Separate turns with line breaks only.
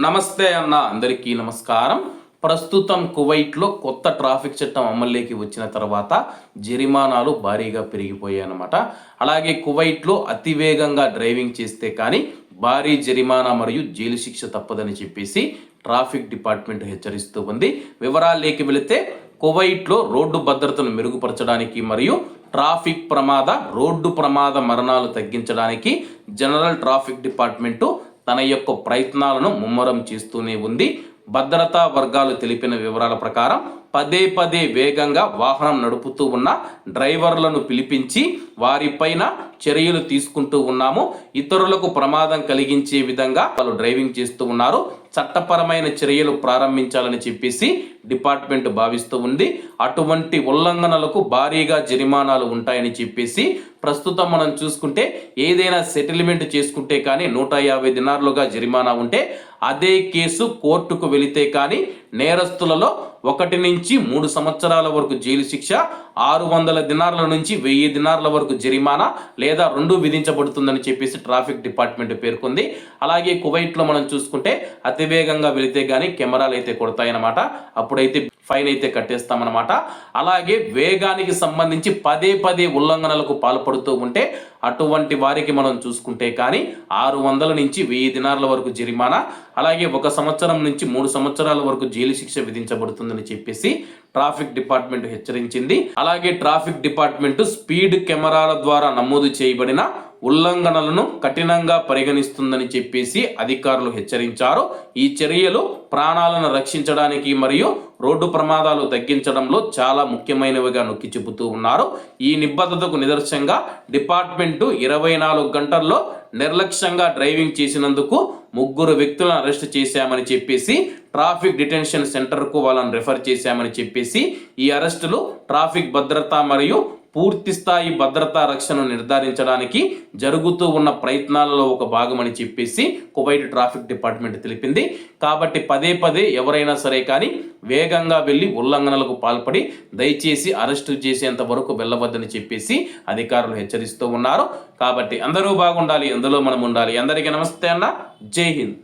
నమస్తే అన్న, అందరికీ నమస్కారం. ప్రస్తుతం కువైట్లో కొత్త ట్రాఫిక్ చట్టం అమల్లోకి వచ్చిన తర్వాత జరిమానాలు భారీగా పెరిగిపోయాయి అన్నమాట. అలాగే కువైట్లో అతివేగంగా డ్రైవింగ్ చేస్తే కానీ భారీ జరిమానా మరియు జైలు శిక్ష తప్పదని చెప్పేసి ట్రాఫిక్ డిపార్ట్మెంట్ హెచ్చరిస్తూ ఉంది. వివరాల్లోకి వెళితే కువైట్లో రోడ్డు భద్రతను మెరుగుపరచడానికి మరియు రోడ్డు ప్రమాద మరణాలు తగ్గించడానికి జనరల్ ట్రాఫిక్ డిపార్ట్మెంటు తన యొక్క ప్రయత్నాలను ముమ్మరం చేస్తూనే ఉంది. భద్రతా వర్గాలు తెలిపిన వివరాల ప్రకారం పదే వేగంగా వాహనం నడుపుతూ ఉన్న డ్రైవర్లను పిలిపించి వారిపైన చర్యలు తీసుకుంటూ ఉన్నాము. ఇతరులకు ప్రమాదం కలిగించే విధంగా వాళ్ళు డ్రైవింగ్ చేస్తూ ఉన్నారు. చట్టపరమైన చర్యలు ప్రారంభించాలని చెప్పేసి డిపార్ట్మెంట్ భావిస్తూ ఉంది. అటువంటి ఉల్లంఘనలకు భారీగా జరిమానాలు ఉంటాయని చెప్పేసి ప్రస్తుతం మనం చూసుకుంటే ఏదైనా సెటిల్మెంట్ చేసుకుంటే కానీ 150 దినార్లుగా జరిమానా ఉంటే అదే కేసు కోర్టుకు వెళితే కానీ నేరస్తులలో 1 నుంచి 3 సంవత్సరాల వరకు జైలు శిక్ష, 600 దినార్ల నుంచి 1000 దినార్ల వరకు జరిమానా లేదా 2 విధించబడుతుందని చెప్పేసి ట్రాఫిక్ డిపార్ట్మెంట్ పేర్కొంది. అలాగే కువైట్లో మనం చూసుకుంటే అతివేగంగా వెళితే కానీ కెమెరాలు అయితే కొడతాయన్నమాట. అప్పుడైతే ఫైన్ అయితే కట్టేస్తామన్నమాట. అలాగే వేగానికి సంబంధించి పదే ఉల్లంఘనలకు పాల్పడుతూ ఉంటే అటువంటి వారికి మనం చూసుకుంటే కానీ 600 నుంచి 1000 దినార్ల వరకు జరిమానా, అలాగే 1 సంవత్సరం నుంచి 3 సంవత్సరాల వరకు జైలు శిక్ష విధించబడుతుందని చెప్పేసి ట్రాఫిక్ డిపార్ట్మెంట్ హెచ్చరించింది. అలాగే ట్రాఫిక్ డిపార్ట్మెంట్ స్పీడ్ కెమెరాల ద్వారా నమోదు చేయబడిన ఉల్లంఘనలను కఠినంగా పరిగణిస్తుందని చెప్పేసి అధికారులు హెచ్చరించారు. ఈ చర్యలు ప్రాణాలను రక్షించడానికి మరియు రోడ్డు ప్రమాదాలు తగ్గించడంలో చాలా ముఖ్యమైనవిగా నొక్కి చెబుతూ ఉన్నారు. ఈ నిబద్ధతకు నిదర్శనంగా డిపార్ట్మెంటు 24 గంటల్లో నిర్లక్ష్యంగా డ్రైవింగ్ చేసినందుకు 3 వ్యక్తులను అరెస్ట్ చేశామని చెప్పేసి ట్రాఫిక్ డిటెన్షన్ సెంటర్కు వాళ్ళని రెఫర్ చేశామని చెప్పేసి ఈ అరెస్టులు ట్రాఫిక్ భద్రత మరియు పూర్తి స్థాయి భద్రతా రక్షణను నిర్ధారించడానికి జరుగుతూ ఉన్న ప్రయత్నాలలో ఒక భాగమని చెప్పేసి కువైట్ ట్రాఫిక్ డిపార్ట్మెంట్ తెలిపింది. కాబట్టి పదే ఎవరైనా సరే కానీ వేగంగా వెళ్ళి ఉల్లంఘనలకు పాల్పడి దయచేసి అరెస్టు చేసేంత వరకు వెళ్ళవద్దని చెప్పేసి అధికారులు హెచ్చరిస్తూ ఉన్నారు. కాబట్టి అందరూ బాగుండాలి, అందులో మనం ఉండాలి. అందరికీ నమస్తే అన్న, జై హింద్.